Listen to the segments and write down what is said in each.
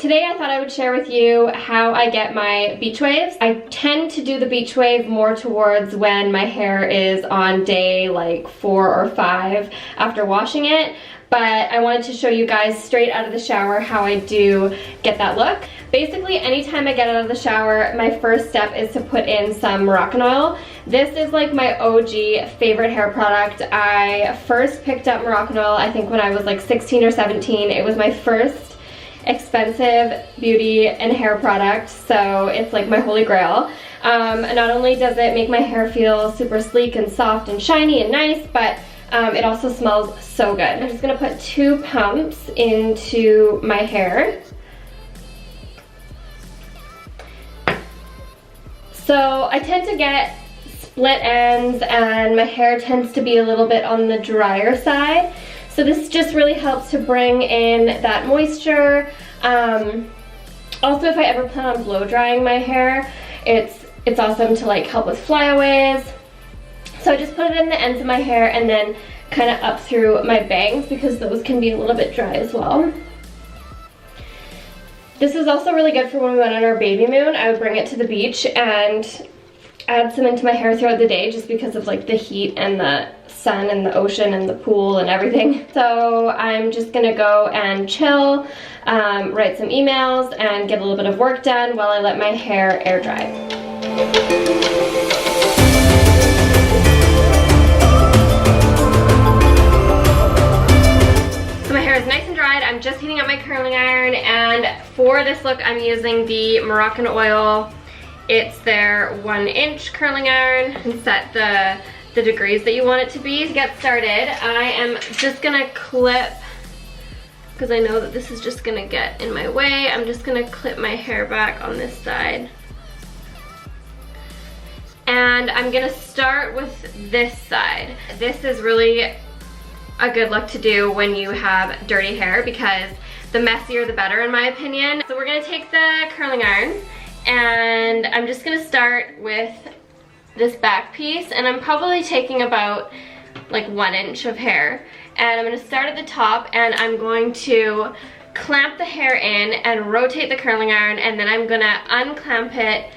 today I thought I would share with you how I get my beach waves. I tend to do the beach wave more towards when my hair is on day like 4 or 5 after washing it, but I wanted to show you guys straight out of the shower how I do get that look. Basically, anytime I get out of the shower, my first step is to put in some Moroccanoil. This is like my OG favorite hair product. I first picked up Moroccanoil, I think when I was like 16 or 17. It was my first expensive beauty and hair product, so it's like my holy grail. And not only does it make my hair feel super sleek and soft and shiny and nice, but it also smells so good. I'm just gonna put 2 pumps into my hair. So I tend to get split ends and my hair tends to be a little bit on the drier side. So this just really helps to bring in that moisture. Also, if I ever plan on blow drying my hair, it's awesome to like help with flyaways. So I just put it in the ends of my hair and then kind of up through my bangs because those can be a little bit dry as well. This is also really good for when we went on our baby moon. I would bring it to the beach and add some into my hair throughout the day just because of like the heat and the sun and the ocean and the pool and everything. So I'm just gonna go and chill, write some emails and get a little bit of work done while I let my hair air dry. I'm just heating up my curling iron, and for this look I'm using the Moroccanoil. It's their 1-inch curling iron, and set the degrees that you want it to be. To get started, I am just gonna clip, because I know that this is just gonna get in my way, I'm just gonna clip my hair back on this side. And I'm gonna start with this side. This is really a good look to do when you have dirty hair because the messier the better in my opinion. So we're gonna take the curling iron and I'm just gonna start with this back piece, and I'm probably taking about like 1 inch of hair, and I'm gonna start at the top and I'm going to clamp the hair in and rotate the curling iron, and then I'm gonna unclamp it,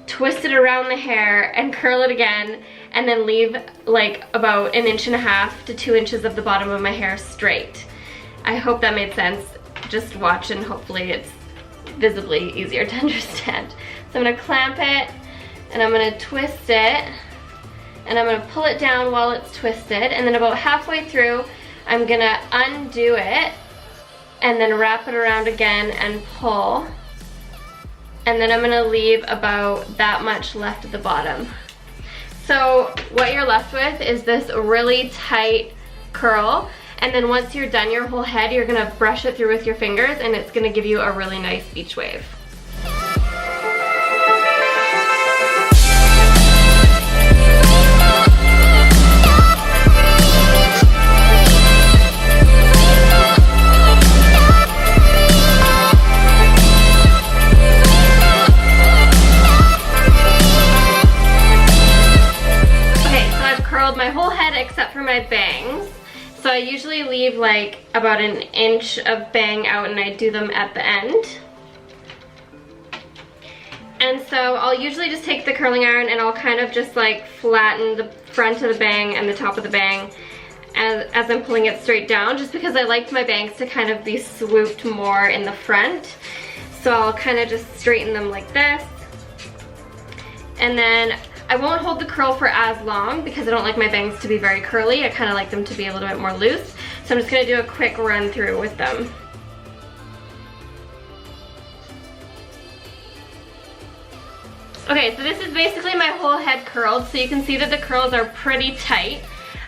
twist it around the hair and curl it again, and then leave like about 1.5 to 2 inches of the bottom of my hair straight. I hope that made sense. Just watch and hopefully it's visibly easier to understand. So I'm gonna clamp it and I'm gonna twist it and I'm gonna pull it down while it's twisted, and then about halfway through I'm gonna undo it and then wrap it around again and pull. And then I'm gonna leave about that much left at the bottom. So what you're left with is this really tight curl, and then once you're done your whole head, you're gonna brush it through with your fingers and it's gonna give you a really nice beach wave. My whole head except for my bangs. So I usually leave like about 1 inch of bang out and I do them at the end. And so I'll usually just take the curling iron and I'll kind of just like flatten the front of the bang and the top of the bang as I'm pulling it straight down, just because I like my bangs to kind of be swooped more in the front. So I'll kind of just straighten them like this. And then I won't hold the curl for as long because I don't like my bangs to be very curly. I kind of like them to be a little bit more loose. So I'm just going to do a quick run through with them. Okay, so this is basically my whole head curled, so you can see that the curls are pretty tight.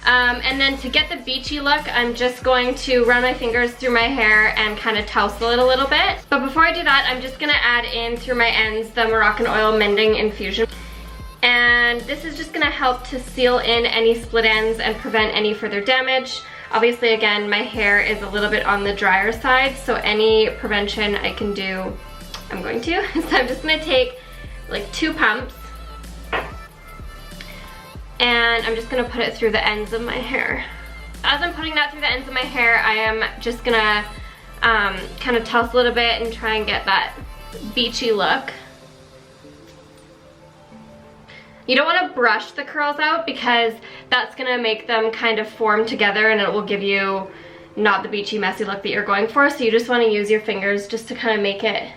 And then to get the beachy look, I'm just going to run my fingers through my hair and kind of tousle it a little bit. But before I do that, I'm just gonna add in through my ends the Moroccanoil Mending Infusion. And this is just gonna help to seal in any split ends and prevent any further damage. Obviously, again, my hair is a little bit on the drier side, so any prevention I can do, I'm going to. So I'm just gonna take like 2 pumps, and I'm just gonna put it through the ends of my hair. As I'm putting that through the ends of my hair, I am just gonna kind of toss a little bit and try and get that beachy look. You don't want to brush the curls out because that's going to make them kind of form together and it will give you not the beachy, messy look that you're going for. So you just want to use your fingers just to kind of make it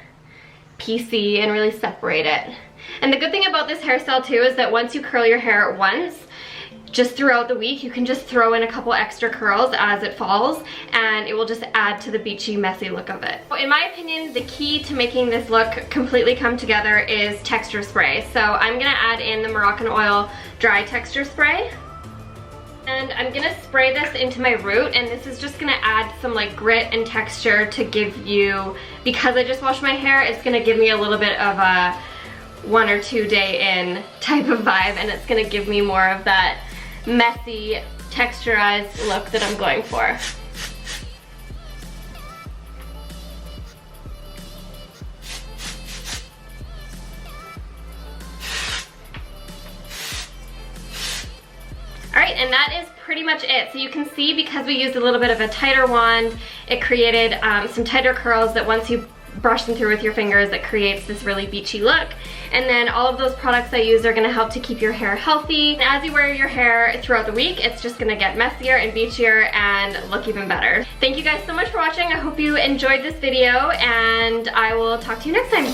piecey and really separate it. And the good thing about this hairstyle too is that once you curl your hair at once, just throughout the week, you can just throw in a couple extra curls as it falls and it will just add to the beachy, messy look of it. In my opinion, the key to making this look completely come together is texture spray. So I'm gonna add in the Moroccanoil Dry Texture Spray. And I'm gonna spray this into my root, and this is just gonna add some like grit and texture to give you, because I just washed my hair, it's gonna give me a little bit of a 1 or 2 day in type of vibe, and it's gonna give me more of that messy, texturized look that I'm going for. Alright, and that is pretty much it. So you can see, because we used a little bit of a tighter wand, it created some tighter curls that once you brush them through with your fingers, it creates this really beachy look. And then all of those products I use are going to help to keep your hair healthy. And as you wear your hair throughout the week, it's just going to get messier and beachier and look even better. Thank you guys so much for watching. I hope you enjoyed this video, and I will talk to you next time.